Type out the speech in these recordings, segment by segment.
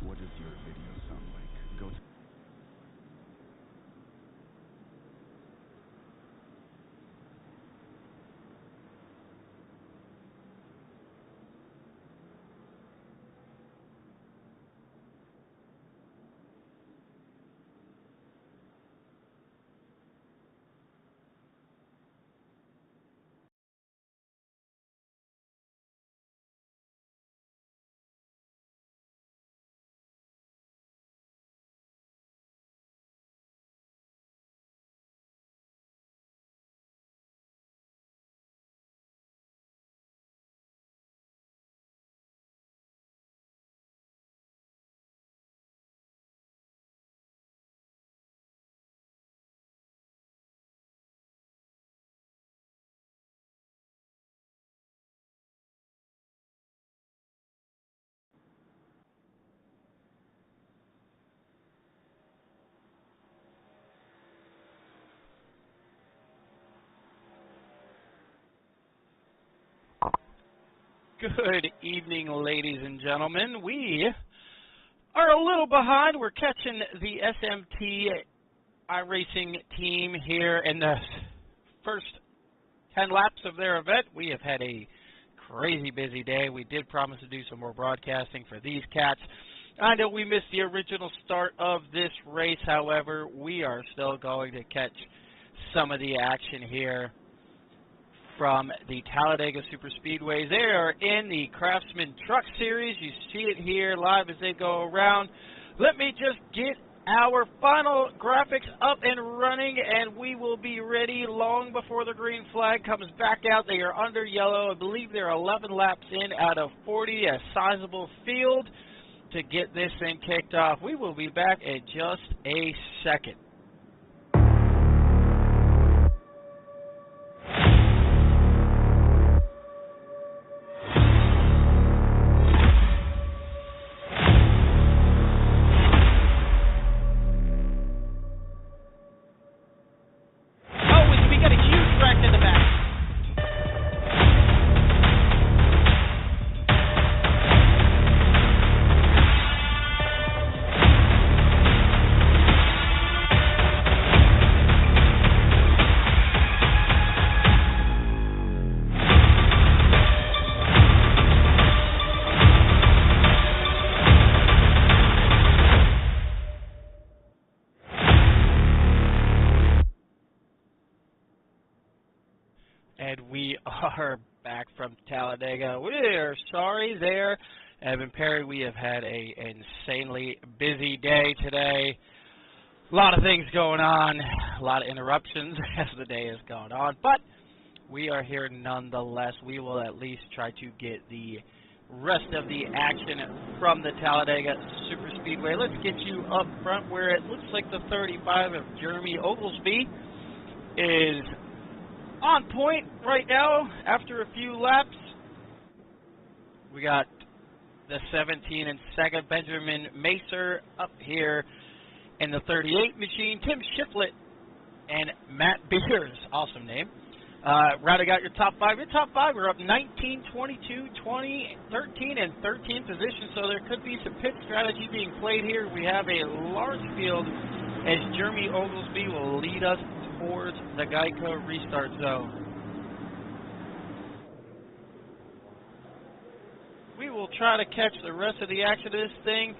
What does your video sound like? Go to Good evening, ladies and gentlemen. We are a little behind. We're catching the SMT Racing team here in the first 10 laps of their event. We have had a crazy busy day. We did promise to do some more broadcasting for these cats. I know we missed the original start of this race. However, we are still going to catch some of the action here from the Talladega Superspeedways. They are in the Craftsman Truck Series. You see it here live as they go around. Let me just get our final graphics up and running, and we will be ready long before the green flag comes back out. They are under yellow. I believe they're 11 laps in out of 40, a sizable field to get this thing kicked off. We will be back in just a second. And we are back from Talladega. We are sorry there. Evan Perry, we have had an insanely busy day today. A lot of things going on, a lot of interruptions as the day has gone on. But we are here nonetheless. We will at least try to get the rest of the action from the Talladega Superspeedway. Let's get you up front where it looks like the 35 of Jeremy Oglesby is on point right now after a few laps. We got the 17 and second, Benjamin Macer up here in the 38 machine. Tim Shiflett and Matt Beers, awesome name. Rounding out your top five. Your top five are up 19, 22, 20, 13, and 13 positions, so there could be some pit strategy being played here. We have a large field as Jeremy Oglesby will lead us towards the Geico restart zone. We will try to catch the rest of the action of this thing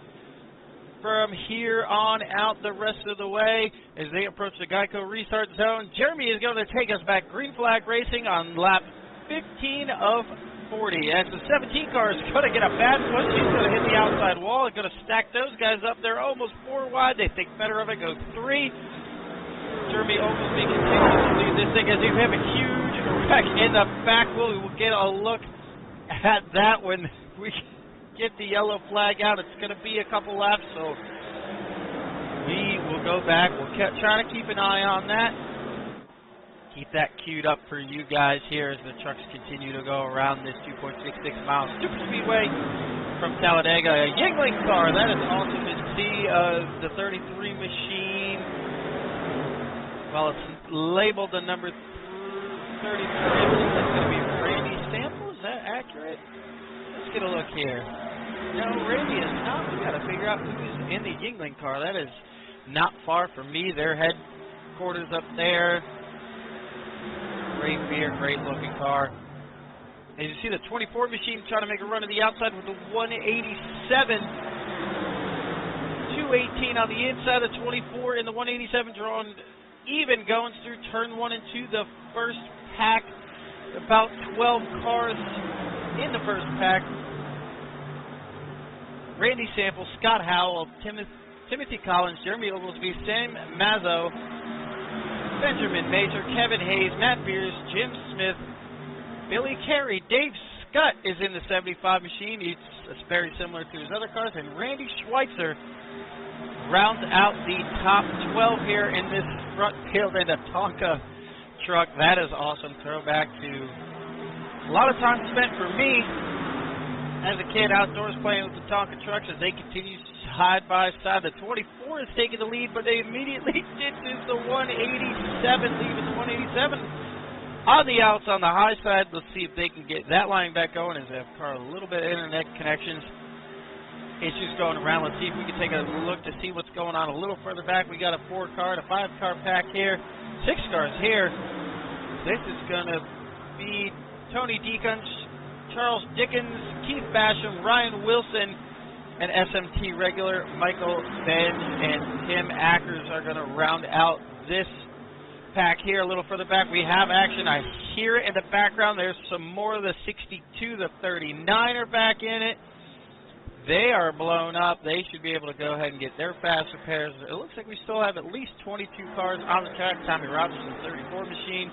from here on out the rest of the way as they approach the Geico restart zone. Jeremy is going to take us back green flag racing on lap 15 of 40. As the 17 car is going to get a bad push, he's going to hit the outside wall. He's going to stack those guys up. They're almost 4 wide. They think better of it, goes 3. Jeremy Oglesby continues to lead this thing as we have a huge wreck in the back. We will get a look at that when we get the yellow flag out. It's going to be a couple laps, so we will go back. We'll try to keep an eye on that. Keep that queued up for you guys here as the trucks continue to go around this 2.66 mile superspeedway from Talladega. A Yingling car, that is awesome to see. The 33 machine, well, it's labeled the number 33. That's going to be Randy Sample. Is that accurate? Let's get a look here. No, Randy is not. We got to figure out who's in the Yingling car. That is not far from me. Their headquarters up there. Great beer, great looking car. As you see the 24 machine trying to make a run to the outside with the 187. 218 on the inside of 24 in the 187 drawn even going through turn 1 and 2. The first pack, about 12 cars in the first pack. Randy Sample, Scott Howell, Timothy Collins, Jeremy Oglesby, Sam Mazzo, Benjamin Major, Kevin Hayes, Matt Beers, Jim Smith, Billy Carey, Dave Scott is in the 75 machine. It's very similar to his other cars. And Randy Schweitzer rounds out the top 12 here in this front field in a Tonka truck. That is awesome. Throwback to a lot of time spent for me as a kid outdoors playing with the Tonka trucks as they continue side by side. The 24 is taking the lead, but they immediately ditches the 187, leaving the 187 on the outs on the high side. Let's see if they can get that line back going as they have a little bit of internet connections issues going around. Let's see if we can take a look to see what's going on a little further back. We got a 4-car and a 5-car pack here, 6 cars here. This is going to be Tony Deacons, Charles Dickens, Keith Basham, Ryan Wilson, and SMT regular Michael Benj and Tim Ackers are going to round out this pack here. A little further back, we have action. I hear it in the background. There's some more of the 62, the 39 are back in it. They are blown up. They should be able to go ahead and get their fast repairs. It looks like we still have at least 22 cars on the track. Tommy Robertson, 34 machine.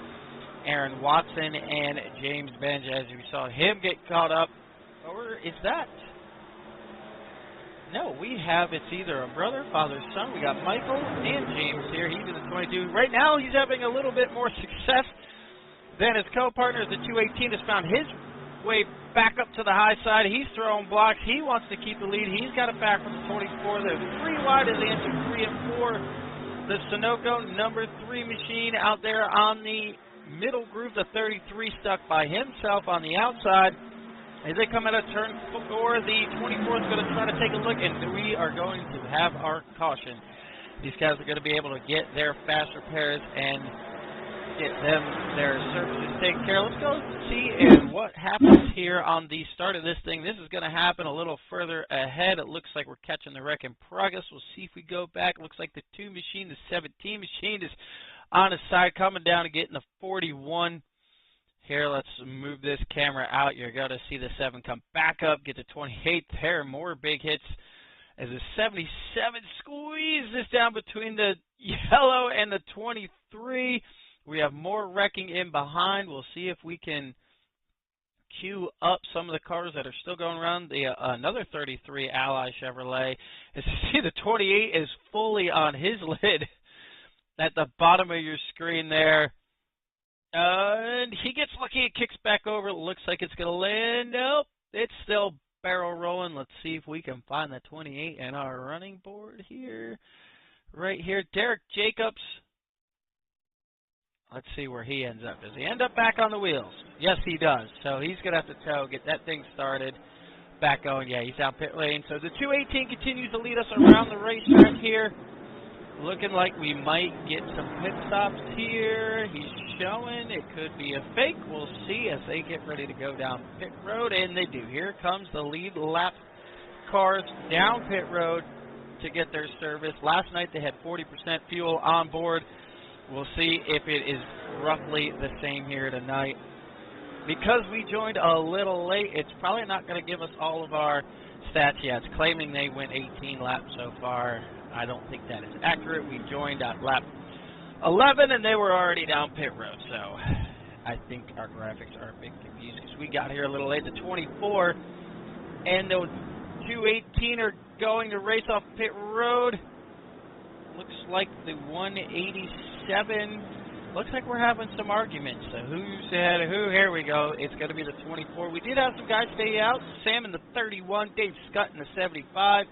Aaron Watson and James Benj, as we saw him get caught up. Or is that? No, we have, it's either a brother, father, son. We got Michael and James here. He's in the 22. Right now, he's having a little bit more success than his co-partner. The 218 has found his way back up to the high side. He's throwing blocks. He wants to keep the lead. He's got it back from the 24. The 3 wide is the answer, 3 and 4. The Sunoco number 3 machine out there on the middle groove. The 33 stuck by himself on the outside. As they come out of turn 4, the 24 is going to try to take a look, and we are going to have our caution. These guys are going to be able to get their fast repairs and get them their services taken care of. Let's go see what happens here on the start of this thing. This is going to happen a little further ahead. It looks like we're catching the wreck in progress. We'll see if we go back. It looks like the 2 machine, the 17 machine, is on his side, coming down and getting the 41. Here, let's move this camera out. You're going to see the 7 come back up, get the 28 there. More big hits as the 77 squeezes down between the yellow and the 23. We have more wrecking in behind. We'll see if we can queue up some of the cars that are still going around. The another 33 Ally Chevrolet. As you see, the 28 is fully on his lid at the bottom of your screen there. And he gets lucky. It kicks back over. It looks like it's going to land. Nope. It's still barrel rolling. Let's see if we can find the 28 in our running board here. Right here. Derek Jacobs. Let's see where he ends up. Does he end up back on the wheels? Yes, he does. So he's going to have to tow, get that thing started. Back going. Yeah, he's down pit lane. So the 218 continues to lead us around the racetrack here. Looking like we might get some pit stops here. He's showing it could be a fake. We'll see as they get ready to go down pit road, and they do. Here comes the lead lap cars down pit road to get their service. Last night they had 40% fuel on board. We'll see if it is roughly the same here tonight. Because we joined a little late, it's probably not going to give us all of our stats yet. It's claiming they went 18 laps so far. I don't think that is accurate. We joined at lap 11, and they were already down pit road. So I think our graphics are a bit confused because we got here a little late. The 24 and the 218 are going to race off pit road. Looks like the 187. Looks like we're having some arguments. So who's ahead of who? Here we go. It's going to be the 24. We did have some guys stay out. Sam in the 31, Dave Scott in the 75.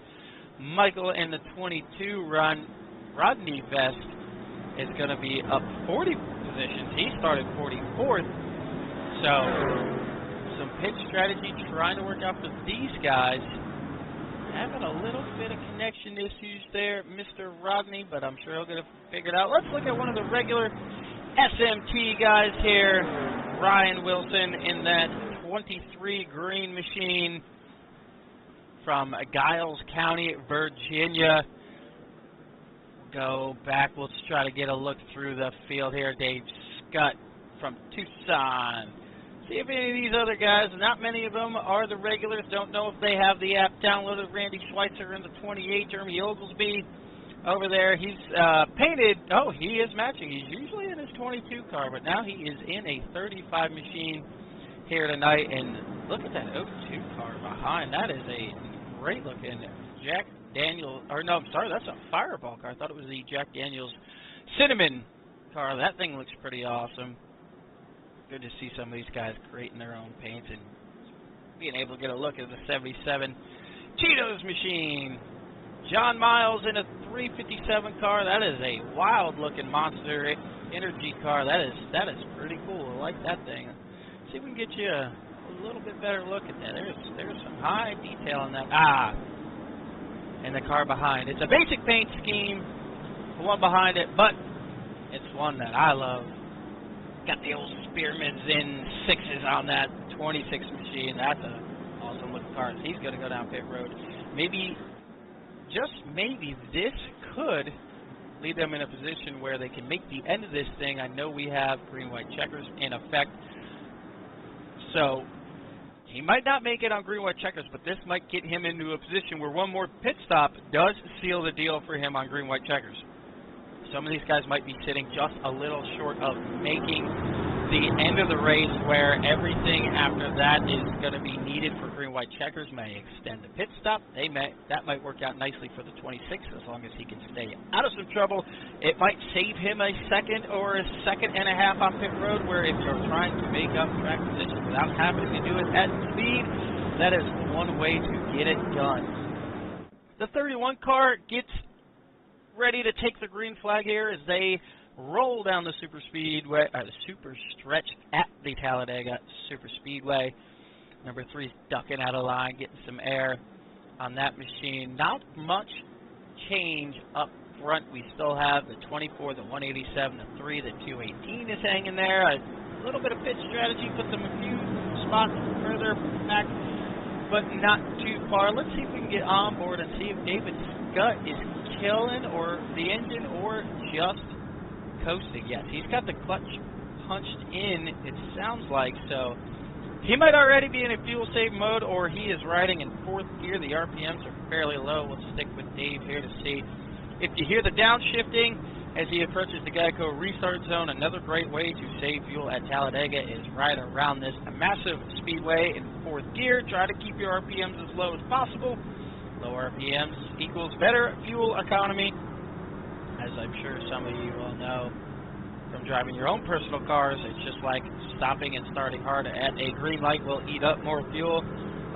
Michael in the 22 run. Rodney Vest is going to be up 40 positions. He started 44th. So some pit strategy trying to work out for these guys. Having a little bit of connection issues there, Mr. Rodney, but I'm sure he'll get it figured out. Let's look at one of the regular SMT guys here. Ryan Wilson in that 23 green machine from Giles County, Virginia. Go back. Let's try to get a look through the field here. Dave Scott from Tucson. See if any of these other guys, not many of them are the regulars. Don't know if they have the app downloaded. Randy Schweitzer in the 28. Jeremy Oglesby over there. He's painted. Oh, he is matching. He's usually in his 22 car, but now he is in a 35 machine here tonight. And look at that 02 car behind. That is a great looking Jack Daniels. Or no, I'm sorry, that's a Fireball car. I thought it was the Jack Daniels Cinnamon car. That thing looks pretty awesome. Good to see some of these guys creating their own paints and being able to get a look at the 77 Cheetos machine. John Miles in a 357 car. That is a wild-looking Monster Energy car. That is pretty cool. I like that thing. See if we can get you a little bit better look at that. There's some high detail in that. And the car behind. It's a basic paint scheme, the one behind it, but it's one that I love. Got the old Spearman's in 6s on that 26 machine. That's an awesome looking car. He's going to go down pit road. Maybe, just maybe, this could lead them in a position where they can make the end of this thing. I know we have green-white checkers in effect, so he might not make it on green-white checkers, but this might get him into a position where one more pit stop does seal the deal for him on green-white checkers. Some of these guys might be sitting just a little short of making the end of the race, where everything after that is going to be needed for green-white checkers may extend the pit stop. That might work out nicely for the 26 as long as he can stay out of some trouble. It might save him a second or a second and a half on pit road, where if you're trying to make up track position without having to do it at speed, that is one way to get it done. The 31 car gets ready to take the green flag here as they roll down the super speedway, the super stretch at the Talladega Super Speedway. Number 3's ducking out of line, getting some air on that machine. Not much change up front. We still have the 24, the 187, the 3, the 218 is hanging there. A little bit of pit strategy, put them a few spots further back, but not too far. Let's see if we can get on board and see if David Scott is killing or the engine or just coasting. Yes, he's got the clutch punched in, it sounds like, so he might already be in a fuel save mode, or he is riding in 4th gear. The RPMs are fairly low. We'll stick with Dave here to see if you hear the downshifting as he approaches the Geico restart zone. Another great way to save fuel at Talladega is right around this massive speedway in 4th gear. Try to keep your RPMs as low as possible. Low RPMs equals better fuel economy, as I'm sure some of you all know from driving your own personal cars. It's just like stopping and starting hard at a green light will eat up more fuel.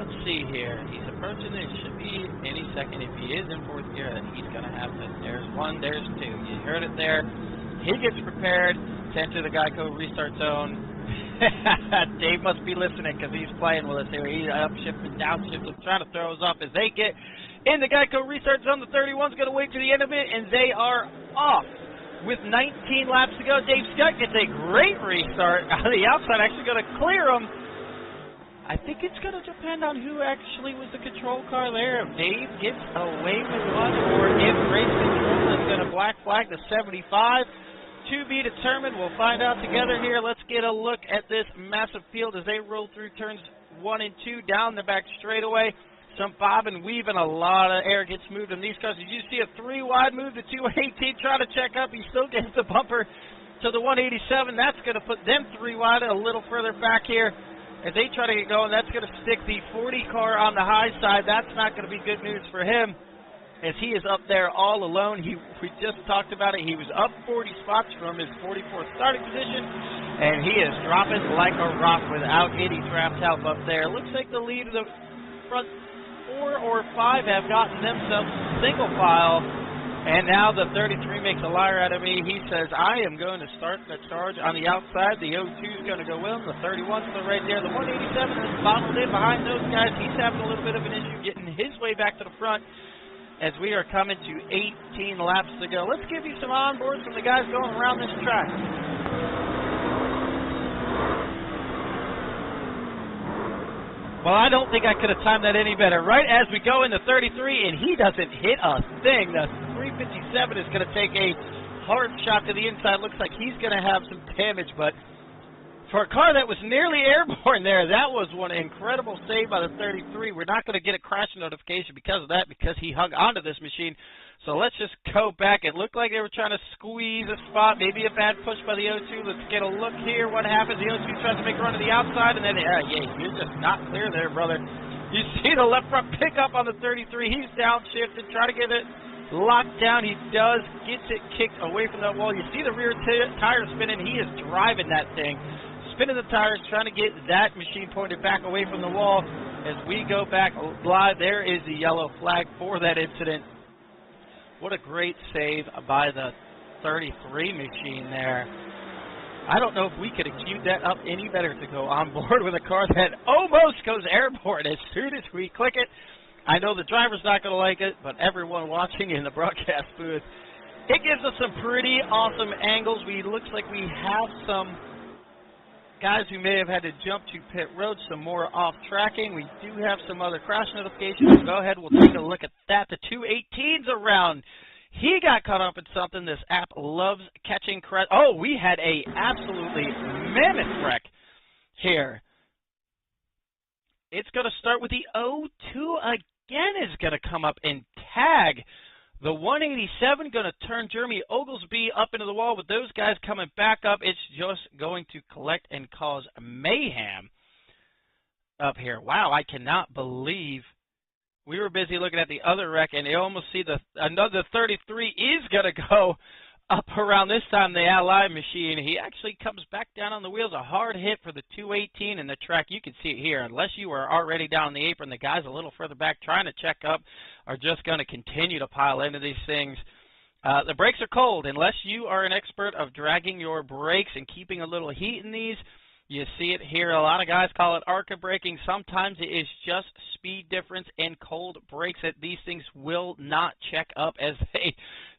Let's see here. He's approaching it. Should be any second. If he is in 4th gear, then he's going to have to. There's 1, there's 2. You heard it there. He gets prepared to enter the Geico restart zone. Dave must be listening because he's playing with us here. He's upshifting, downshifting, trying to throw us off as they get in the Geico restart zone. The 31's going to wait to the end of it, and they are off. With 19 laps to go, Dave Scott gets a great restart on the outside, actually going to clear him. I think it's going to depend on who actually was the control car there. If Dave gets away with one, or if race control is going to black flag the 75. To be determined. We'll find out together here. Let's get a look at this massive field as they roll through turns 1 and 2 down the back straightaway. Some bob and weave and a lot of air gets moved in these cars. Did you see a 3 wide move to 218? Try to check up. He still gets the bumper to the 187. That's going to put them 3 wide a little further back here as they try to get going. That's going to stick the 40 car on the high side. That's not going to be good news for him, as he is up there all alone. We just talked about it. He was up 40 spots from his 44th starting position, and he is dropping like a rock without any draft help up there. Looks like the lead of the front 4 or 5 have gotten themselves single file And now the 33 makes a liar out of me. He says, I am going to start the charge on the outside. The 02 is going to go in. The 31's right there. The 187 is bottled in behind those guys. He's having a little bit of an issue getting his way back to the front as we are coming to 18 laps to go. Let's give you some onboards from the guys going around this track. Well, I don't think I could have timed that any better. Right as we go into 33, and he doesn't hit a thing. The 357 is going to take a hard shot to the inside. Looks like he's going to have some damage, but for a car that was nearly airborne there, that was one incredible save by the 33. We're not going to get a crash notification because of that, because he hung onto this machine. So let's just go back. It looked like they were trying to squeeze a spot, maybe a bad push by the 02. Let's get a look here. What happens? The 02 tries to make a run to the outside, and then, you're just not clear there, brother. You see the left front pickup on the 33. He's downshifted, try to get it locked down. He does, gets it kicked away from that wall. You see the rear tire spinning. He is driving that thing, spinning the tires, trying to get that machine pointed back away from the wall. As we go back live, there is the yellow flag for that incident. What a great save by the 33 machine there. I don't know if we could have queued that up any better to go on board with a car that almost goes airborne as soon as we click it. I know the driver's not going to like it, but everyone watching in the broadcast booth, it gives us some pretty awesome angles. Looks like we have some guys who may have had to jump to pit road, some more off-tracking. We do have some other crash notifications. Go ahead, we'll take a look at that. The 218's around. He got caught up in something. This app loves catching crash. Oh, we had a absolutely mammoth wreck here. It's going to start with the 02 again is going to come up and tag. The 187 going to turn Jeremy Oglesby up into the wall. With those guys coming back up, it's just going to collect and cause mayhem up here. Wow, I cannot believe we were busy looking at the other wreck, and you almost see another 33 is going to go up around this time, the Ally machine. He actually comes back down on the wheels. A hard hit for the 218 in the track. You can see it here. Unless you are already down on the apron, the guys a little further back trying to check up are just going to continue to pile into these things. The brakes are cold. Unless you are an expert of dragging your brakes and keeping a little heat in these, you see it here. A lot of guys call it ARCA braking. Sometimes it is just speed difference and cold brakes that these things will not check up as they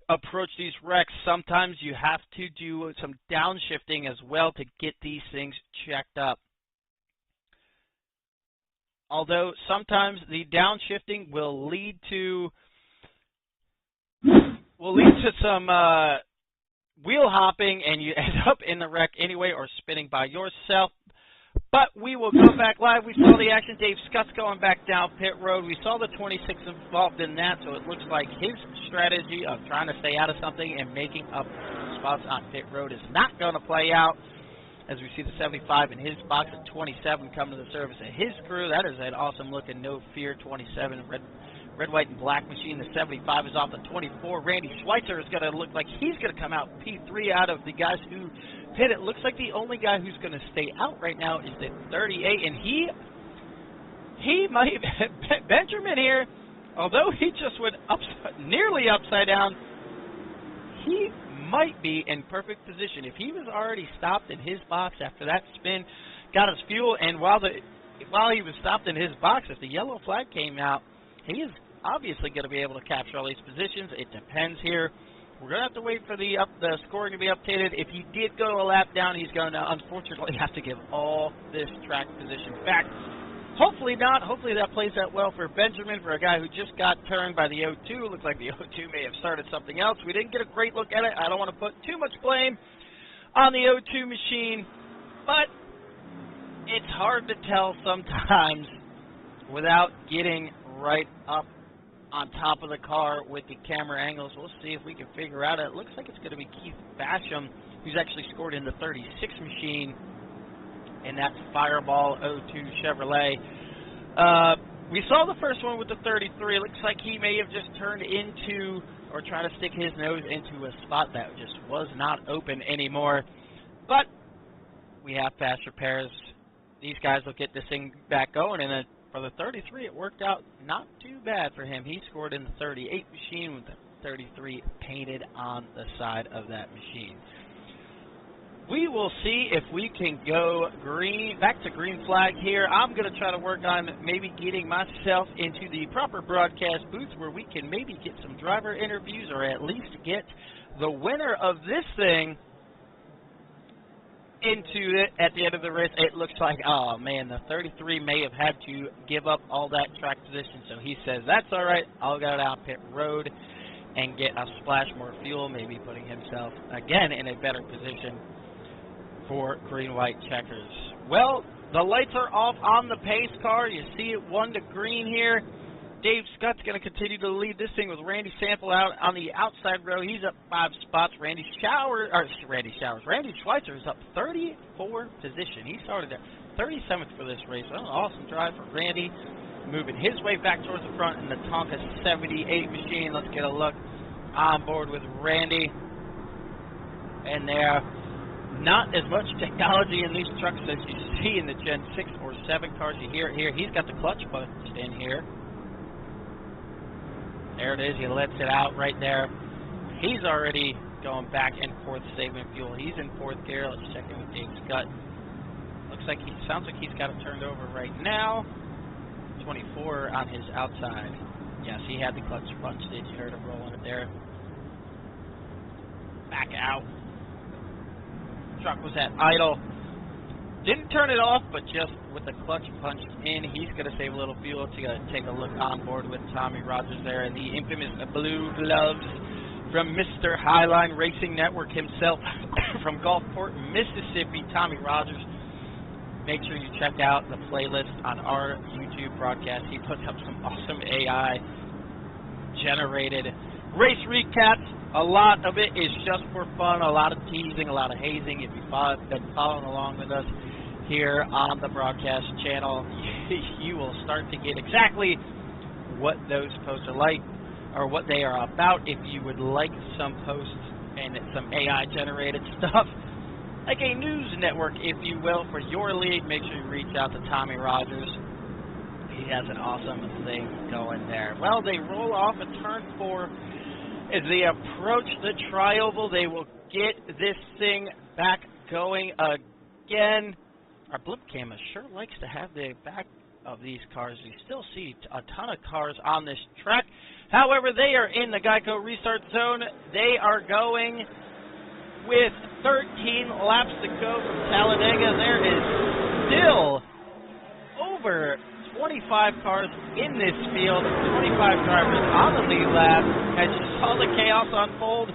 approach these wrecks. Sometimes you have to do some downshifting as well to get these things checked up. Although sometimes the downshifting will lead to some wheel hopping, and you end up in the wreck anyway or spinning by yourself. But we will go back live. We saw the action. Dave Scott's going back down pit road. We saw the 26 involved in that, so it looks like his strategy of trying to stay out of something and making up spots on pit road is not going to play out. As we see the 75 in his box, at 27 coming to the service of his crew. That is an awesome-looking No Fear 27 red, white, and black machine. The 75 is off the 24. Randy Schweitzer is going to look like he's going to come out P3 out of the guys who pit. It looks like the only guy who's going to stay out right now is the 38, and he might Benjamin here, although he just went nearly upside down, he might be in perfect position. If he was already stopped in his box after that spin, got his fuel, and while he was stopped in his box, if the yellow flag came out, he is obviously going to be able to capture all these positions. It depends here. We're going to have to wait for the scoring to be updated. If he did go a lap down, he's going to unfortunately have to give all this track position back. Hopefully not. Hopefully that plays out well for Benjamin, for a guy who just got turned by the 02. Looks like the 02 may have started something else. We didn't get a great look at it. I don't want to put too much blame on the 02 machine, but it's hard to tell sometimes without getting right up on top of the car with the camera angles. We'll see if we can figure out. It looks like it's going to be Keith Basham, who's actually scored in the 36 machine in that Fireball 02 Chevrolet. We saw the first one with the 33. It looks like he may have just turned into or tried to stick his nose into a spot that just was not open anymore. But we have fast repairs. These guys will get this thing back going, and then for the 33, it worked out not too bad for him. He scored in the 38 machine with the 33 painted on the side of that machine. We will see if we can go back to green flag here. I'm going to try to work on maybe getting myself into the proper broadcast booth where we can maybe get some driver interviews or at least get the winner of this thing into it at the end of the race. It looks like, oh man, the 33 may have had to give up all that track position, so he says, that's all right, I'll go down pit road and get a splash more fuel, maybe putting himself again in a better position for green-white checkers. Well, the lights are off on the pace car. You see it 1 to green here. Dave Scott's going to continue to lead this thing with Randy Sample out on the outside row. He's up 5 spots. Randy Schweitzer is up 34 position. He started at 37th for this race. Well, an awesome drive for Randy, moving his way back towards the front in the Tonka 78 machine. Let's get a look on board with Randy. And there, not as much technology in these trucks as you see in the Gen 6 or 7 cars. You hear it here. He's got the clutch punched in here. There it is. He lets it out right there. He's already going back and forth saving fuel. He's in 4th gear. Let's check in with Dave Scott. Looks like sounds like he's got it turned over right now. 24 on his outside. Yes, he had the clutch punched in. You heard him rolling it there. Back out. Truck was at idle. Didn't turn it off, but just with the clutch punched in, he's going to save a little fuel to take a look on board with Tommy Rogers there and the infamous blue gloves from Mr. Highline Racing Network himself from Gulfport, Mississippi, Tommy Rogers. Make sure you check out the playlist on our YouTube broadcast. He puts up some awesome AI-generated race recaps. A lot of it is just for fun, a lot of teasing, a lot of hazing. If you've been following along with us here on the broadcast channel, you will start to get exactly what those posts are like or what they are about. If you would like some posts and some AI-generated stuff, like a news network, if you will, for your league, make sure you reach out to Tommy Rogers. He has an awesome thing going there. Well, they roll off at turn 4. As they approach the tri-oval, they will get this thing back going again. Our blimp camera sure likes to have the back of these cars. We still see a ton of cars on this track. However, they are in the Geico restart zone. They are going with 13 laps to go from Talladega. There is still over 25 cars in this field, 25 drivers on the lead lap. As you saw the chaos unfold,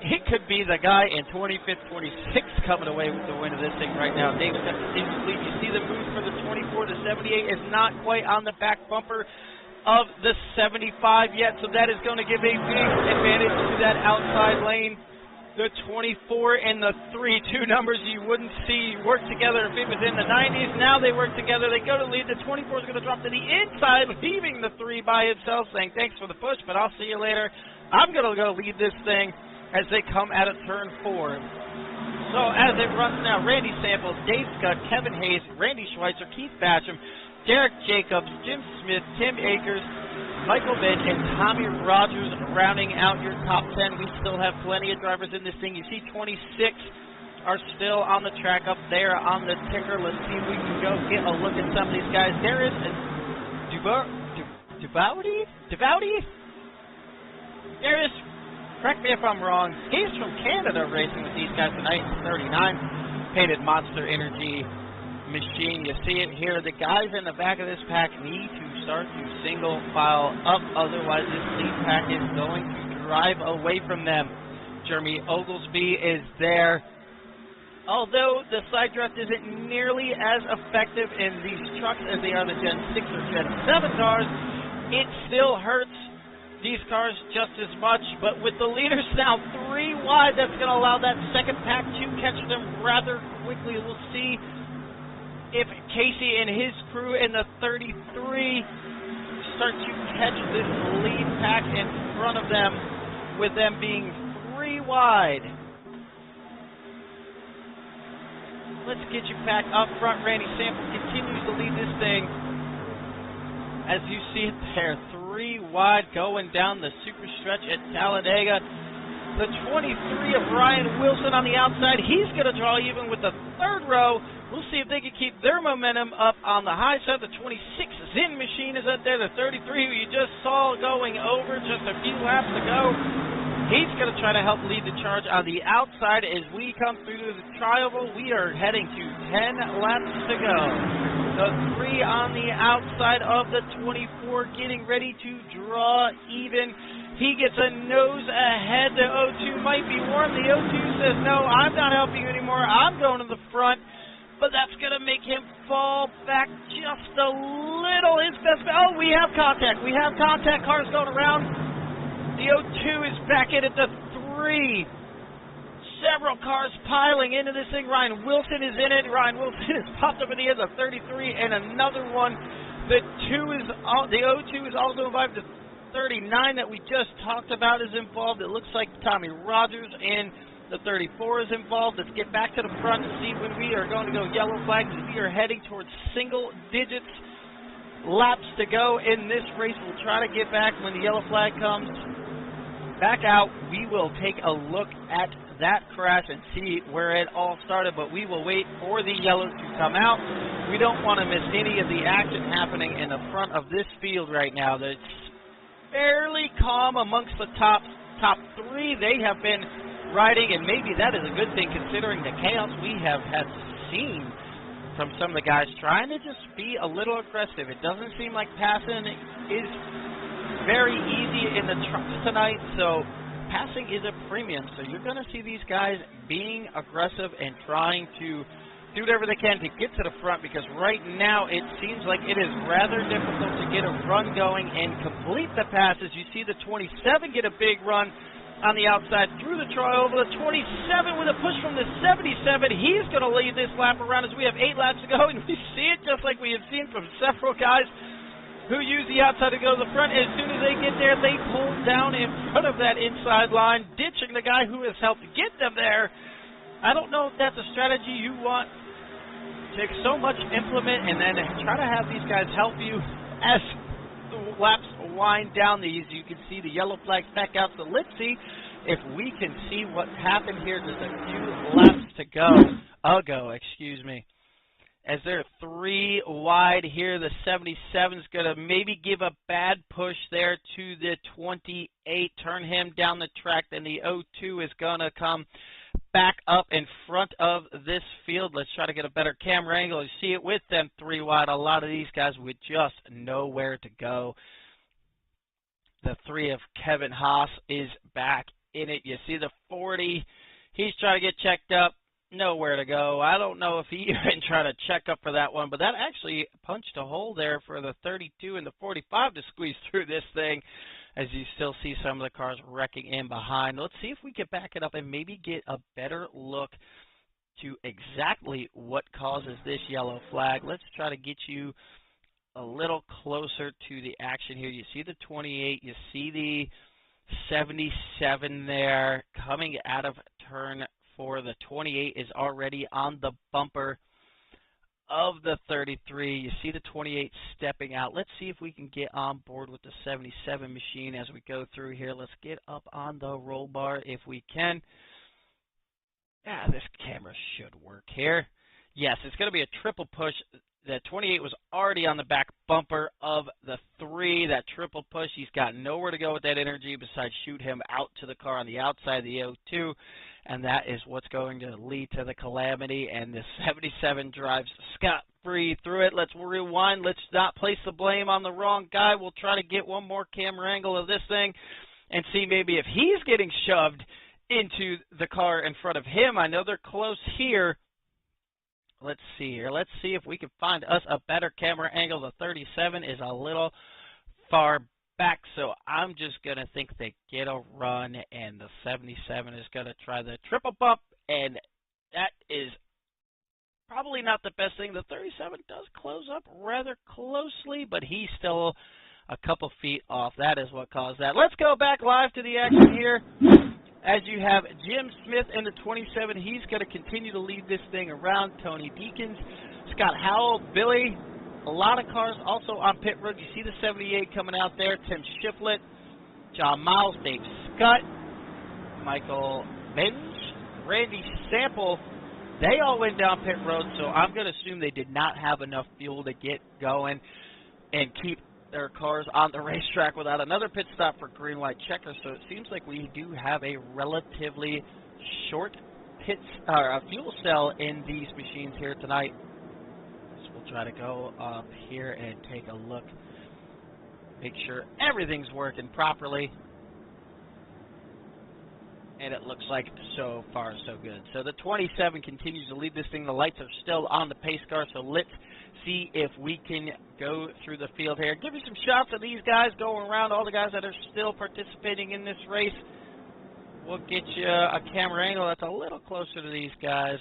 it could be the guy in 25th, 26th coming away with the win of this thing right now. Dave's got the continues to lead. You see the move for the 24 to 78 is not quite on the back bumper of the 75 yet, so that is going to give a big advantage to that outside lane. The 24 and the 3, 2 numbers you wouldn't see work together if it was in the 90s. Now they work together. They go to lead. The 24 is going to drop to the inside, leaving the 3 by itself, saying, thanks for the push, but I'll see you later. I'm going to go lead this thing as they come out of turn 4. So as it runs now, Randy Samples, Dave Scott, Kevin Hayes, Randy Schweitzer, Keith Basham, Derek Jacobs, Jim Smith, Tim Akers, Michael Vitt, and Tommy Rogers rounding out your top 10. We still have plenty of drivers in this thing. You see 26 are still on the track up there on the ticker. Let's see if we can go get a look at some of these guys. There is Duvaudy? There is, correct me if I'm wrong, he's from Canada racing with these guys tonight, 39, painted Monster Energy machine. You see it here. The guys in the back of this pack need to start to single file up, otherwise this lead pack is going to drive away from them. Jeremy Oglesby is there. Although the side draft isn't nearly as effective in these trucks as they are the Gen 6 or Gen 7 cars, it still hurts these cars just as much. But with the leaders now 3 wide, that's going to allow that second pack to catch them rather quickly. We'll see if Casey and his crew in the 33 start to catch this lead pack in front of them, with them being 3 wide. Let's get you back up front. Randy Samples continues to lead this thing as you see it there, 3 wide going down the super stretch at Talladega. The 23 of Ryan Wilson on the outside. He's going to draw even with the third row. We'll see if they can keep their momentum up on the high side. The 26 Zin Machine is out there. The 33 who you just saw going over just a few laps to go. He's going to try to help lead the charge on the outside as we come through the trioval. We are heading to 10 laps to go. The 3 on the outside of the 24 getting ready to draw even. He gets a nose ahead. The 02 might be warm. The 02 says, no, I'm not helping you anymore. I'm going to the front. But that's going to make him fall back just a little. His best. Oh, we have contact. We have contact. Cars going around. The 02 is back in at the 3. Several cars piling into this thing. Ryan Wilson is in it. Ryan Wilson has popped up in the end of 33 and another one. The 02 is also involved. The 39 that we just talked about is involved. It looks like Tommy Rogers and the 34 is involved. Let's get back to the front and see when we are going to go yellow flags. We are heading towards single digits laps to go in this race. We'll try to get back when the yellow flag comes back out. We will take a look at that crash and see where it all started, but we will wait for the yellow to come out. We don't want to miss any of the action happening in the front of this field right now. That's fairly calm amongst the top 3. They have been riding, and maybe that is a good thing considering the chaos we have had seen from some of the guys trying to just be a little aggressive. It doesn't seem like passing is very easy in the trucks tonight, so passing is a premium. So you're going to see these guys being aggressive and trying to do whatever they can to get to the front, because right now it seems like it is rather difficult to get a run going and complete the passes. You see the 27 get a big run on the outside through the trioval. The 27 with a push from the 77. He's going to lead this lap around as we have 8 laps to go, and we see it just like we have seen from several guys who use the outside to go to the front. As soon as they get there, they pull down in front of that inside line, ditching the guy who has helped get them there. I don't know if that's a strategy you want to so much implement and then try to have these guys help you as the laps wind down. These, you can see the yellow flags back out. So let's see if we can see what happened here. Just a few laps to go. Excuse me. As they're 3 wide here, the 77 is going to maybe give a bad push there to the 28, turn him down the track. Then the 02 is going to come back up in front of this field. Let's try to get a better camera angle. You see it with them 3 wide. A lot of these guys with just nowhere to go. The 3 of Kevin Haas is back in it. You see the 40. He's trying to get checked up. Nowhere to go. I don't know if he even tried to check up for that one, but that actually punched a hole there for the 32 and the 45 to squeeze through this thing, as you still see some of the cars wrecking in behind. Let's see if we can back it up and maybe get a better look to exactly what causes this yellow flag. Let's try to get you a little closer to the action here. You see the 28, you see the 77 there coming out of turn 4. The 28 is already on the bumper of the 33. You see the 28 stepping out. Let's see if we can get on board with the 77 machine as we go through here. Let's get up on the roll bar if we can. This camera should work here. Yes, it's going to be a triple push. The 28 was already on the back bumper of the 3. That triple push, he's got nowhere to go with that energy besides shoot him out to the car on the outside of the 02. And that is what's going to lead to the calamity. And the 77 drives scot-free through it. Let's rewind. Let's not place the blame on the wrong guy. We'll try to get one more camera angle of this thing and see maybe if he's getting shoved into the car in front of him. I know they're close here. Let's see here. Let's see if we can find us a better camera angle. The 37 is a little far back, so I'm just going to think they get a run, and the 77 is going to try the triple bump, and that is probably not the best thing. The 37 does close up rather closely, but he's still a couple feet off. That is what caused that. Let's go back live to the action here. As you have Jim Smith in the 27, he's going to continue to lead this thing around. Tony Deakins, Scott Howell, Billy A lot of cars also on pit road. You see the 78 coming out there. Tim Shiflett, John Miles, Dave Scott, Michael Benz, Randy Sample. They all went down pit road, so I'm going to assume they did not have enough fuel to get going and keep their cars on the racetrack without another pit stop for green, white checker. So it seems like we do have a relatively short fuel cell in these machines here tonight. So we'll try to go up here and take a look, make sure everything's working properly. And it looks like so far so good. So the 27 continues to lead this thing. The lights are still on the pace car, so let's see if we can go through the field here. Give you some shots of these guys going around, all the guys that are still participating in this race. We'll get you a camera angle that's a little closer to these guys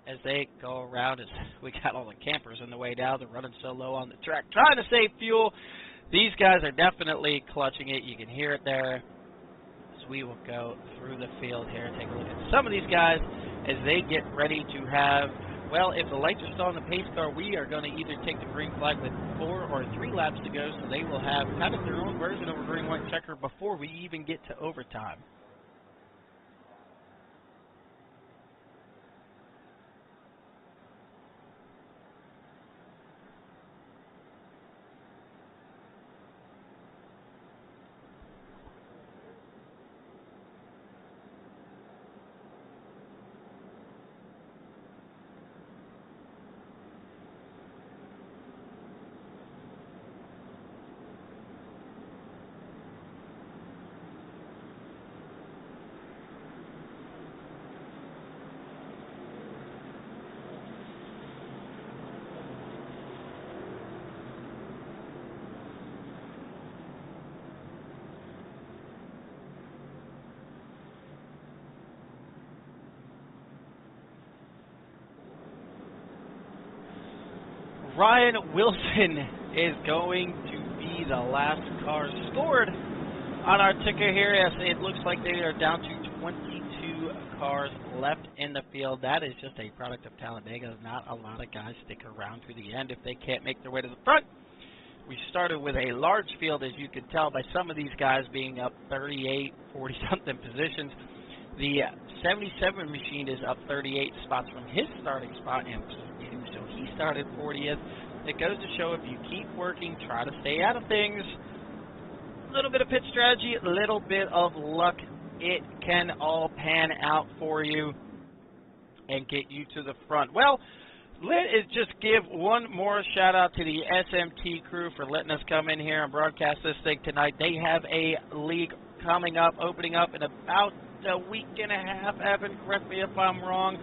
as they go around. As we got all the campers on the way down. They're running so low on the track, trying to save fuel. These guys are definitely clutching it. You can hear it there. We will go through the field here and take a look at some of these guys as they get ready to have, well, if the lights are still on the pace car, we are going to either take the green flag with 4 or 3 laps to go, so they will have kind of their own version of a green, white checker before we even get to overtime. Ryan Wilson is going to be the last car scored on our ticker here. As it looks like they are down to 22 cars left in the field. That is just a product of Talladega. Not a lot of guys stick around to the end if they can't make their way to the front. We started with a large field, as you can tell by some of these guys being up 38, 40-something positions. The 77 machine is up 38 spots from his starting spot, and so he started 40th. It goes to show if you keep working, try to stay out of things, a little bit of pit strategy, a little bit of luck, it can all pan out for you and get you to the front. Well, let's just give one more shout out to the SMT crew for letting us come in here and broadcast this thing tonight. They have a league coming up, opening up in about a week and a half. Evan, correct me if I'm wrong.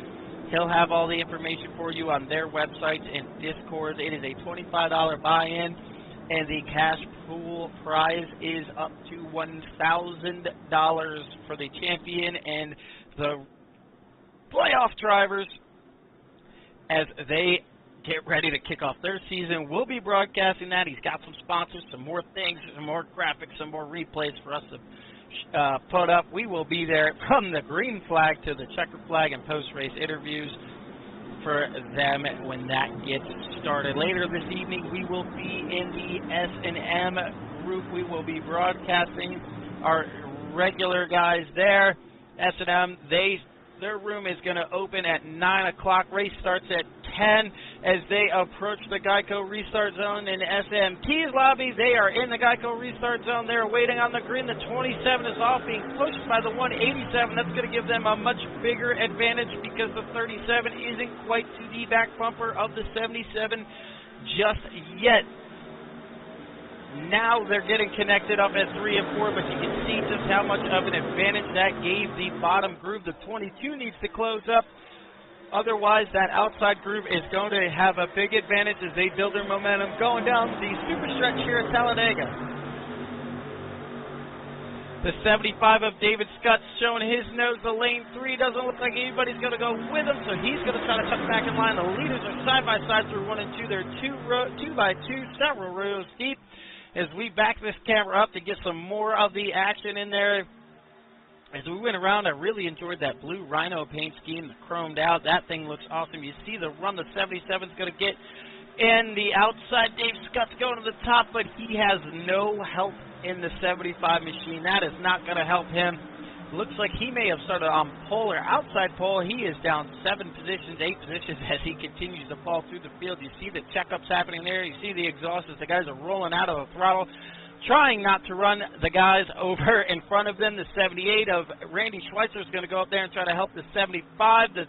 He'll have all the information for you on their websites and Discord. It is a $25 buy-in, and the cash pool prize is up to $1,000 for the champion and the playoff drivers as they get ready to kick off their season. We'll be broadcasting that. He's got some sponsors, some more things, some more graphics, some more replays for us to put up. We will be there from the green flag to the checker flag and post-race interviews for them when that gets started. Later this evening, we will be in the S&M group. We will be broadcasting our regular guys there. S&M, their room is going to open at 9 o'clock. Race starts at 10 as they approach the Geico restart zone in SMT's lobby. They are in the Geico restart zone. They're waiting on the green. The 27 is off, being pushed by the 187. That's going to give them a much bigger advantage because the 37 isn't quite to the back bumper of the 77 just yet. Now they're getting connected up at 3 and 4, but you can see just how much of an advantage that gave the bottom group. The 22 needs to close up. Otherwise, that outside group is going to have a big advantage as they build their momentum going down the super stretch here at Talladega. The 75 of David Scott's showing his nose. The lane 3 doesn't look like anybody's going to go with him, so he's going to try to cut back in line. The leaders are side by side through 1 and 2. They're 2 by 2, several rows deep. As we back this camera up to get some more of the action in there. As we went around, I really enjoyed that blue Rhino paint scheme, the chromed out. That thing looks awesome. You see the run the 77 is going to get And the outside, Dave Scott's going to the top, but he has no help in the 75 machine. That is not going to help him. Looks like he may have started on pole or outside pole. He is down 7 positions, 8 positions as he continues to fall through the field. You see the checkups happening there. You see the exhaust as the guys are rolling out of the throttle, trying not to run the guys over in front of them. The 78 of Randy Schweitzer is going to go up there and try to help the 75. The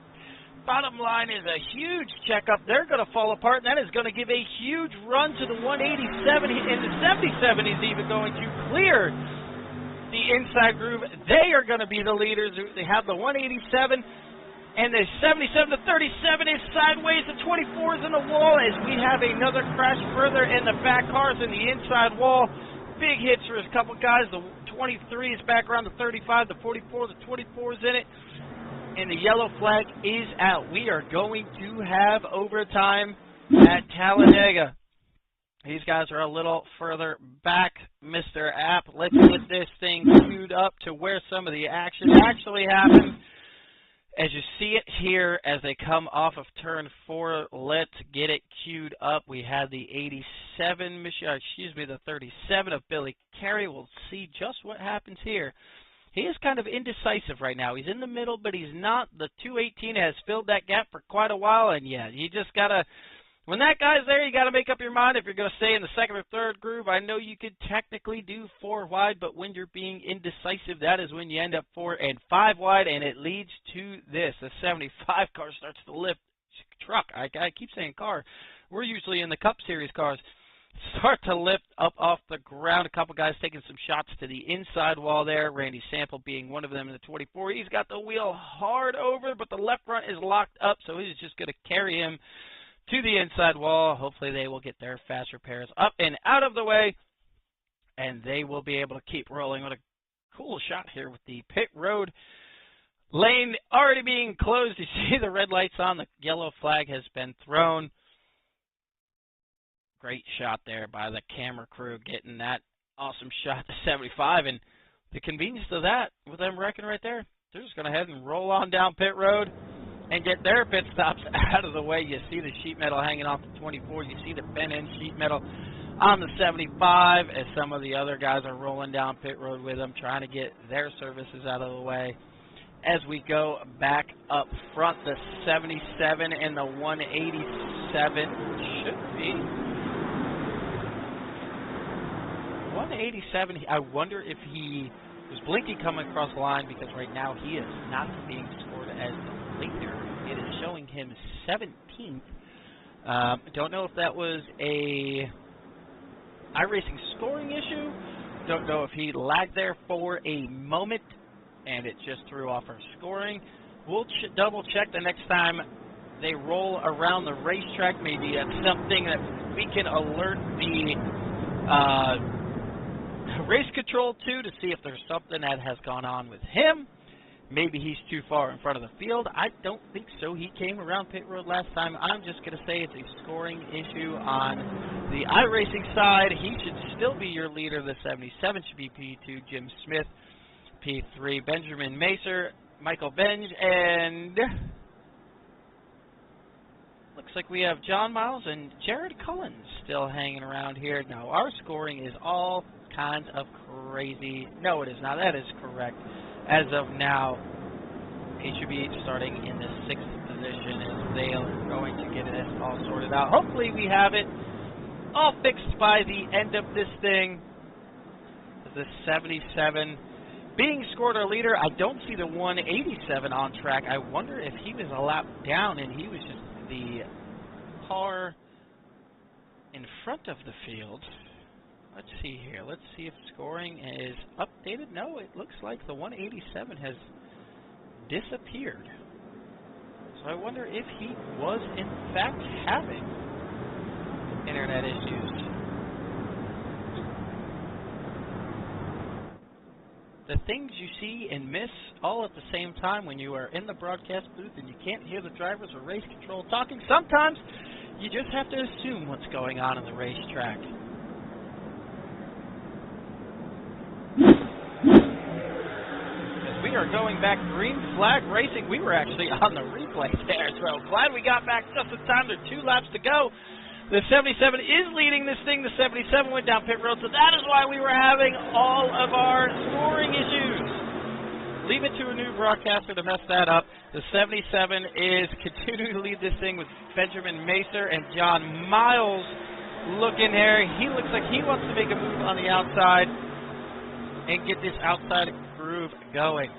bottom line is a huge checkup. They're going to fall apart, and that is going to give a huge run to the 187. And the 77 is even going to clear the inside groove. They are going to be the leaders. They have the 187, and the 77 to 37 is sideways. The 24 is in the wall as we have another crash further, and the back cars in the inside wall. Big hits for a couple guys. The 23 is back around the 35. The 44, the 24 is in it. And the yellow flag is out. We are going to have overtime at Talladega. These guys are a little further back, Mr. App. Let's get this thing queued up to where some of the action actually happened. As you see it here as they come off of turn 4, let's get it queued up. We had the 37 of Billy Carey. We'll see just what happens here. He is kind of indecisive right now. He's in the middle, but he's not. The 218 has filled that gap for quite a while, and yeah, you just got to, when that guy's there, you got to make up your mind if you're going to stay in the second or third groove. I know you could technically do 4 wide, but when you're being indecisive, that is when you end up 4 and 5 wide, and it leads to this. The 75 car starts to lift. Truck, I keep saying car. We're usually in the Cup Series cars. Start to lift up off the ground. A couple guys taking some shots to the inside wall there. Randy Sample being one of them in the 24. He's got the wheel hard over, but the left front is locked up, so he's just going to carry him to the inside wall. Hopefully they will get their fast repairs up and out of the way, and they will be able to keep rolling. What a cool shot here with the pit road lane already being closed. You see the red lights on. The yellow flag has been thrown. Great shot there by the camera crew getting that awesome shot to 75. And the convenience of that, with them wrecking right there, they're just going to head and roll on down pit road and get their pit stops out of the way. You see the sheet metal hanging off the 24. You see the bent-in sheet metal on the 75 as some of the other guys are rolling down pit road with them, trying to get their services out of the way. As we go back up front, the 77 and the 187 should be 187. I wonder if he was blinking coming across the line, because right now he is not being scored as the leader. It is showing him 17th. Don't know if that was a iRacing scoring issue. Don't know if he lagged there for a moment and it just threw off our scoring. We'll double check the next time they roll around the racetrack. Maybe it's something that we can alert the race control to see if there's something that has gone on with him. Maybe he's too far in front of the field. I don't think so. He came around pit road last time. I'm just going to say it's a scoring issue on the iRacing side. He should still be your leader. The 77 should be P2, Jim Smith, P3, Benjamin Macer, Michael Benj, and looks like we have John Miles and Jared Cullen still hanging around here. Now, our scoring is all kinds of crazy. No, it is not. That is correct. As of now, he should be starting in the 6th position as they are going to get this all sorted out. Hopefully we have it all fixed by the end of this thing. The 77 being scored our leader. I don't see the 187 on track. I wonder if he was a lap down and he was just the car in front of the field. Let's see here. Let's see if scoring is updated. No, it looks like the 187 has disappeared. So I wonder if he was in fact having internet issues. The things you see and miss all at the same time when you are in the broadcast booth and you can't hear the drivers or race control talking. Sometimes you just have to assume what's going on in the racetrack. As we are going back green flag racing, we were actually on the replay there, so glad we got back just in time. There are 2 laps to go. The 77 is leading this thing. The 77 went down pit road, so that is why we were having all of our scoring issues. Leave it to a new broadcaster to mess that up. The 77 is continuing to lead this thing with Benjamin Macer and John Miles looking there. He looks like he wants to make a move on the outside and get this outside groove going.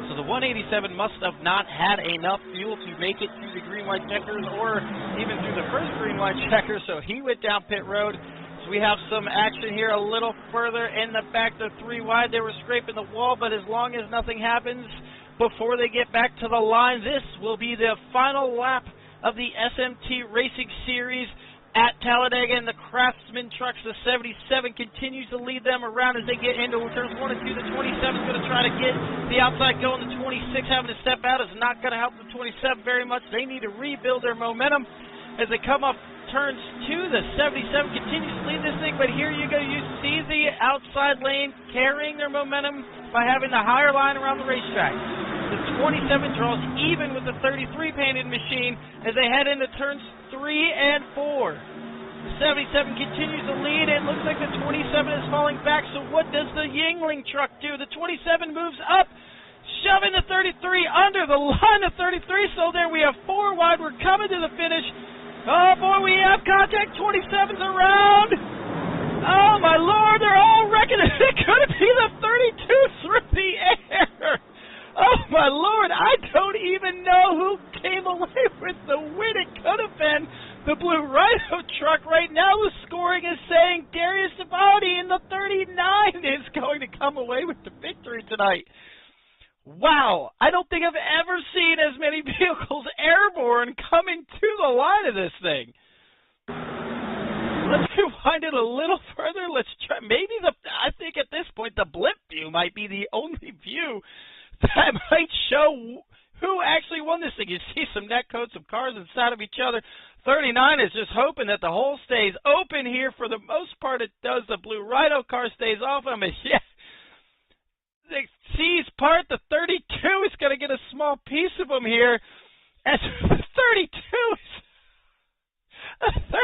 So the 187 must have not had enough fuel to make it through the green-white checkers or even through the first green-white checker, so he went down pit road. So we have some action here a little further in the back, the 3 wide. They were scraping the wall, but as long as nothing happens before they get back to the line, this will be the final lap of the SMT Racing Series at Talladega, and the Craftsman trucks, the 77 continues to lead them around as they get into turns 1 and 2. The 27 is going to try to get the outside going. The 26 having to step out is not going to help the 27 very much. They need to rebuild their momentum as they come up turns 2. The 77 continues to lead this thing, but here you go. You see the outside lane carrying their momentum by having the higher line around the racetrack. The 27 draws even with the 33 painted machine as they head into turns 3 and 4. The 77 continues to lead. It looks like the 27 is falling back, so what does the Yingling truck do? The 27 moves up, shoving the 33 under the line of 33, so there we have 4 wide. We're coming to the finish. Oh boy, we have contact. 27's around. Oh my lord, they're all wrecking it. It could be the 32 through the air. Oh my lord, I don't even know who came away with the win. It could have been the Blue Rhino truck. Right now the scoring is saying Darius Savati in the 39 is going to come away with the victory tonight. Wow, I don't think I've ever seen as many vehicles airborne coming to the line of this thing. Let's rewind it a little further. Let's try, I think at this point the blip view might be the only view that might show who actually won this thing. You see some net coats of cars inside of each other. 39 is just hoping that the hole stays open here. For the most part, it does. The Blue Rhino car stays off of him. Yeah. The C's part, the 32 is going to get a small piece of them here. As the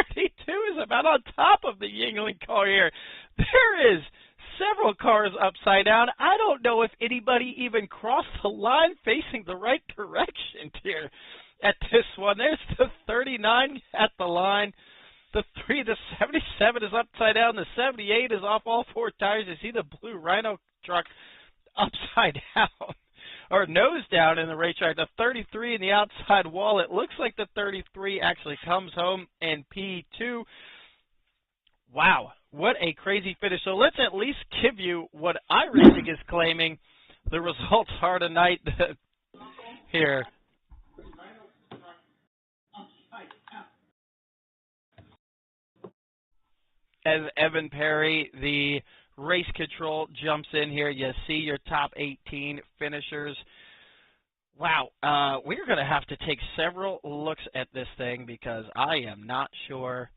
32 is about on top of the Yingling car here. There is several cars upside down. I don't know if anybody even crossed the line facing the right direction here at this one. There's the 39 at the line. The 77 is upside down. The 78 is off all 4 tires. You see the Blue Rhino truck upside down, or nose down in the racetrack. The 33 in the outside wall. It looks like the 33 actually comes home in P2. Wow, what a crazy finish. So let's at least give you what iRacing is claiming the results are tonight here. As Evan Perry, the race control, jumps in here, you see your top 18 finishers. Wow, we're going to have to take several looks at this thing because I am not sure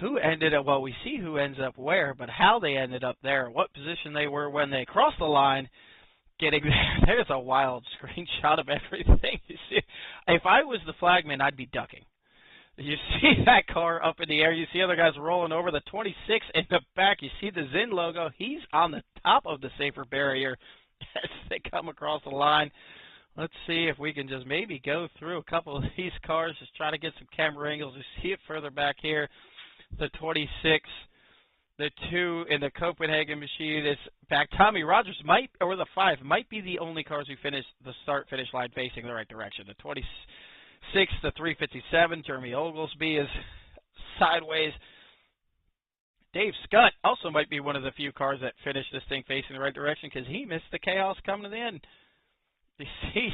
who ended up, well, we see who ends up where, but how they ended up there, what position they were when they crossed the line, getting there. There's a wild screenshot of everything. You see, if I was the flagman, I'd be ducking. You see that car up in the air. You see other guys rolling over. The 26 in the back. You see the Zinn logo. He's on the top of the safer barrier as they come across the line. Let's see if we can just maybe go through a couple of these cars, just try to get some camera angles. You see it further back here. The 26, the 2 in the Copenhagen machine is back. Tommy Rogers might, or the 5, might be the only cars who finished the start-finish line facing the right direction. The 26, the 357, Jeremy Oglesby is sideways. Dave Scott also might be one of the few cars that finished this thing facing the right direction because he missed the chaos coming to the end. You see,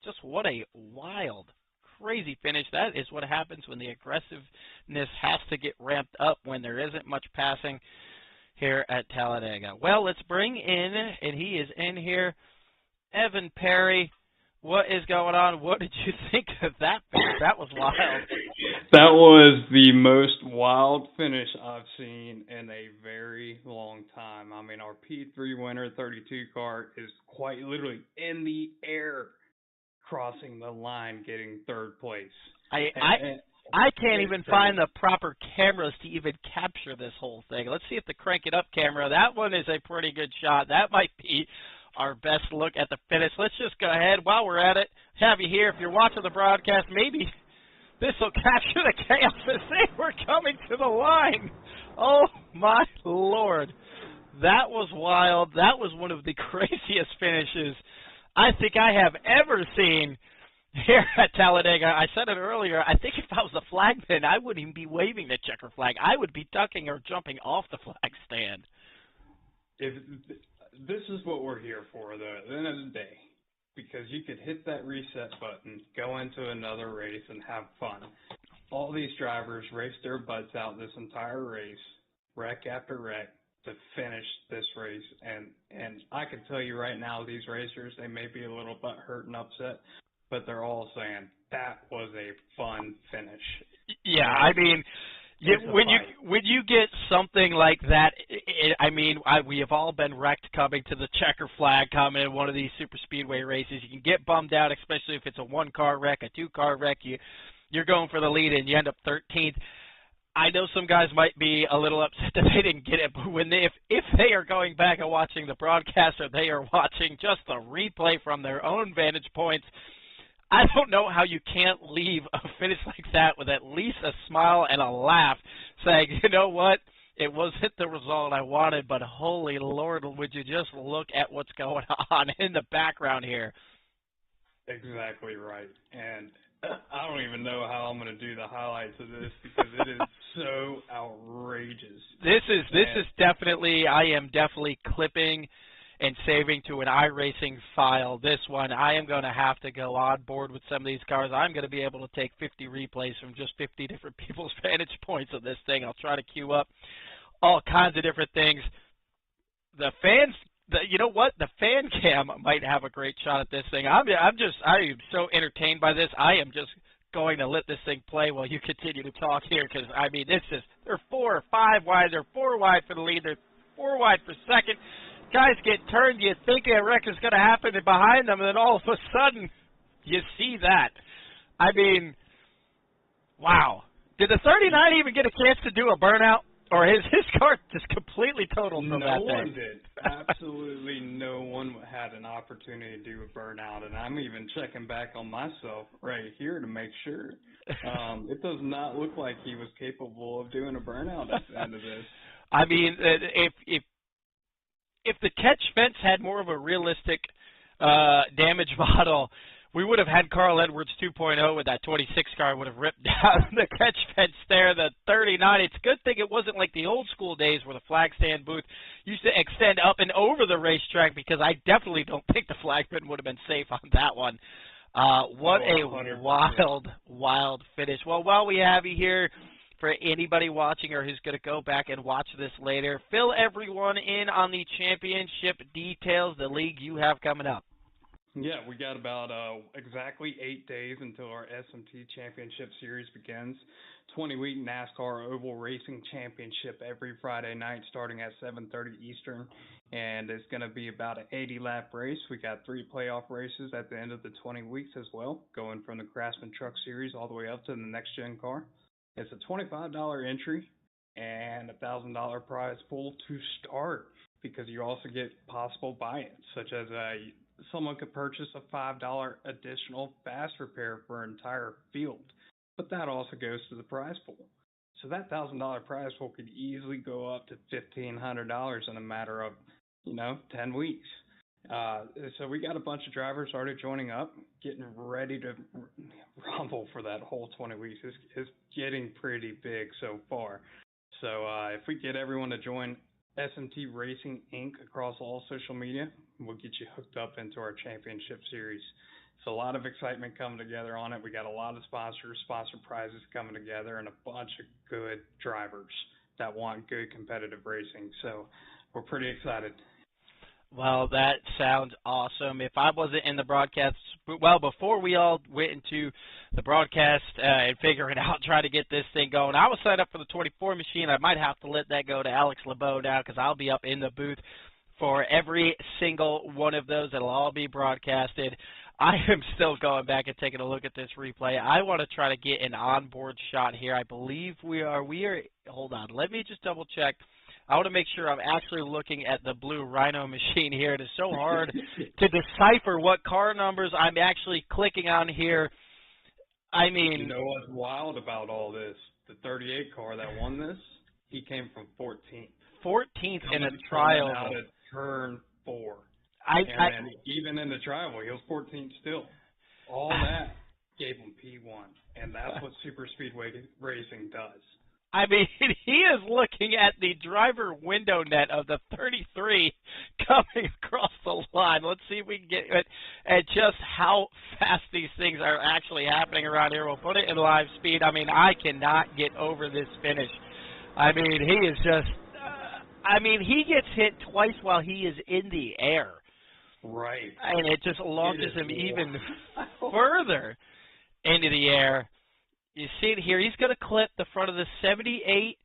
just what a wild, crazy finish. That is what happens when the aggressiveness has to get ramped up when there isn't much passing here at Talladega. Well, let's bring in, and he is in here, Evan Perry, What is going on? What did you think of that finish? That was wild. That was the most wild finish I've seen in a very long time. I mean, our P3 winner 32 car is quite literally in the air crossing the line getting third place. I can't even find the proper cameras to even capture this whole thing. Let's see if the Crank It Up camera, that one is a pretty good shot. That might be our best look at the finish. Let's just go ahead while we're at it. Have you here. If you're watching the broadcast, maybe this will capture the chaos as they were coming to the line. Oh, my Lord. That was wild. That was one of the craziest finishes I think I have ever seen here at Talladega. I said it earlier. I think if I was a flagman, I wouldn't even be waving the checker flag. I would be ducking or jumping off the flag stand. This is what we're here for, though, at the end of the day, because you could hit that reset button, go into another race, and have fun. All these drivers raced their butts out this entire race, wreck after wreck, to finish this race. And I can tell you right now, these racers, they may be a little butthurt and upset, but they're all saying that was a fun finish. Yeah, I mean, when you get something like that, we have all been wrecked coming to the checker flag, coming in one of these super speedway races. You can get bummed out, especially if it's a one-car wreck, a two-car wreck. You're going for the lead and you end up 13th. I know some guys might be a little upset that they didn't get it, but if they are going back and watching the broadcast or they are watching just a replay from their own vantage points, I don't know how you can't leave a finish like that with at least a smile and a laugh, saying, you know what, it wasn't the result I wanted, but holy Lord, would you just look at what's going on in the background here. Exactly right. And I don't even know how I'm going to do the highlights of this because it is so outrageous. This is definitely, I am definitely clipping and saving to an iRacing file. This one, I am going to have to go on board with some of these cars. I'm going to be able to take 50 replays from just 50 different people's vantage points of this thing. I'll try to queue up all kinds of different things. The fans, you know what? The fan cam might have a great shot at this thing. I am so entertained by this. I am just going to let this thing play while you continue to talk here because, I mean, they're 4 or 5 wide. They're 4 wide for the lead. They're 4 wide for second. Guys get turned, you think a wreck is going to happen behind them, and then all of a sudden you see that. I mean, wow. Did the 39 even get a chance to do a burnout? Or his car just completely totaled from that thing? No one did. Absolutely no one had an opportunity to do a burnout, and I'm even checking back on myself right here to make sure. It does not look like he was capable of doing a burnout at the end of this. I mean, if the catch fence had more of a realistic damage model, we would have had Carl Edwards 2.0 with that 26 car would have ripped down the catch fence there. The 39, it's a good thing it wasn't like the old school days where the flag stand booth used to extend up and over the racetrack because I definitely don't think the flagman would have been safe on that one. What a 100%. wild finish. Well, while we have you here, for anybody watching or who's going to go back and watch this later, fill everyone in on the championship details, the league you have coming up. Yeah, we got about exactly 8 days until our SMT Championship Series begins. 20-week NASCAR Oval Racing Championship every Friday night starting at 7:30 Eastern, and it's going to be about an 80-lap race. We got 3 playoff races at the end of the 20 weeks as well, going from the Craftsman Truck Series all the way up to the next-gen car. It's a $25 entry and a $1,000 prize pool to start because you also get possible buy-ins, such as someone could purchase a $5 additional fast repair for an entire field, but that also goes to the prize pool. So that $1,000 prize pool could easily go up to $1,500 in a matter of, 10 weeks. So we got a bunch of drivers already joining up, getting ready to rumble for that whole 20 weeks. It's getting pretty big so far. So if we get everyone to join SMT Racing Inc. across all social media, we'll get you hooked up into our championship series. It's a lot of excitement coming together on it. We got a lot of sponsor prizes coming together and a bunch of good drivers that want good competitive racing. So we're pretty excited. Well, that sounds awesome. If I wasn't in the broadcast, well, before we all went into the broadcast and figuring out, trying to get this thing going, I was signed up for the 24 machine. I might have to let that go to Alex LeBeau now because I'll be up in the booth for every single one of those. It'll all be broadcasted. I am still going back and taking a look at this replay. I want to try to get an onboard shot here. I believe we are, hold on, let me just double check. I want to make sure I'm actually looking at the blue Rhino machine here. It is so hard to decipher what car numbers I'm actually clicking on here. I mean, you know what's wild about all this? The 38 car that won this, he came from 14th. 14th in a trial. Out at turn 4. Even in the trial, he was 14th still. All that gave him P1, and that's what super speedway racing does. I mean, he is looking at the driver window net of the 33 coming across the line. Let's see if we can get it at just how fast these things are actually happening around here. We'll put it in live speed. I mean, I cannot get over this finish. I mean, he is just, he gets hit twice while he is in the air. Right. And it just launches him even further into the air. You see it here. He's going to clip the front of the 78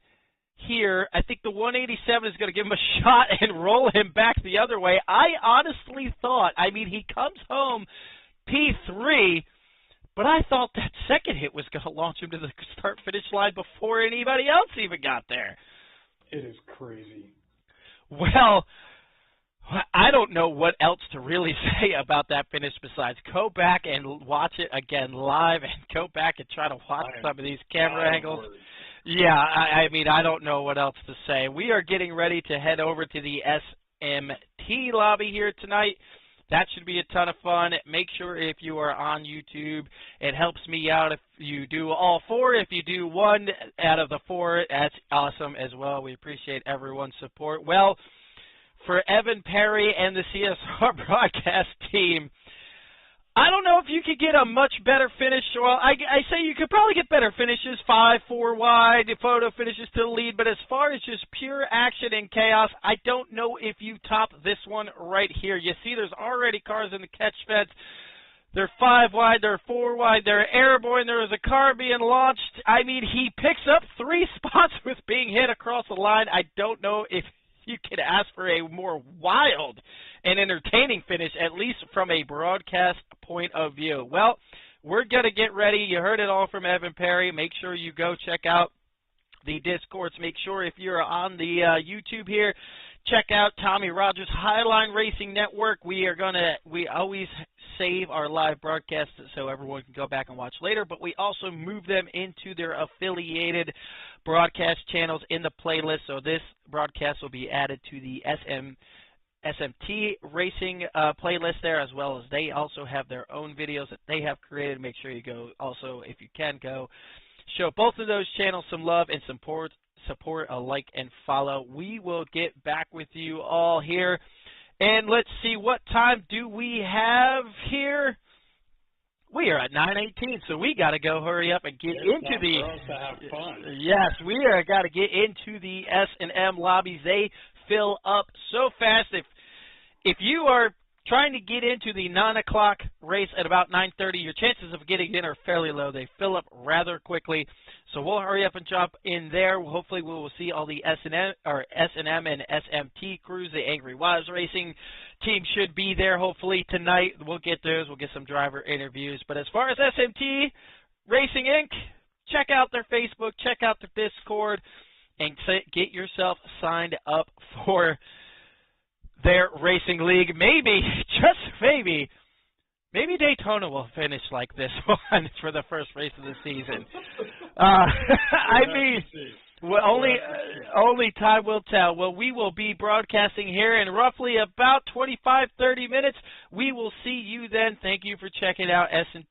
here. I think the 187 is going to give him a shot and roll him back the other way. I honestly thought, he comes home P3, but I thought that second hit was going to launch him to the start-finish line before anybody else even got there. It is crazy. Well, I don't know what else to really say about that finish besides go back and watch it again live and go back and try to watch some of these camera angles. Yeah, I don't know what else to say. We are getting ready to head over to the SMT lobby here tonight. That should be a ton of fun. Make sure if you are on YouTube, it helps me out if you do all 4. If you do 1 out of the 4, that's awesome as well. We appreciate everyone's support. Well, for Evan Perry and the CSR broadcast team, I don't know if you could get a much better finish. Well, I say you could probably get better finishes, 5, 4 wide, photo finishes to the lead, but as far as just pure action and chaos, I don't know if you top this one right here. You see there's already cars in the catch fence. They're 5 wide, they're 4 wide, they're airborne, there is a car being launched. He picks up 3 spots with being hit across the line. I don't know if you could ask for a more wild and entertaining finish, at least from a broadcast point of view. Well, we're going to get ready. You heard it all from Evan Perry. Make sure you go check out the Discords. Make sure if you're on the YouTube here, check out Tommy Rogers Highline Racing Network. We always save our live broadcasts so everyone can go back and watch later, but we also move them into their affiliated broadcast channels in the playlist. So this broadcast will be added to the SMT Racing playlist there, as well as they also have their own videos that they have created. Make sure you go also, if you can, go show both of those channels some love and support a like and follow. We will get back with you all here. And let's see, what time do we have here? We are at 9:18, so we got to go hurry up and get into the. To have fun. Yes, we are got to get into the S&M lobbies. They fill up so fast. If you are trying to get into the 9 o'clock race at about 9:30, your chances of getting in are fairly low. They fill up rather quickly, so we'll hurry up and jump in there. Hopefully, we will see all the S&M and SMT crews. The Angry Wives Racing team should be there hopefully tonight. We'll get those. We'll get some driver interviews. But as far as SMT Racing Inc., check out their Facebook, check out their Discord, and get yourself signed up for their racing league. Maybe, just maybe Daytona will finish like this one for the first race of the season. Well, only time will tell. Well, we will be broadcasting here in roughly about 25-30 minutes. We will see you then. Thank you for checking out S&T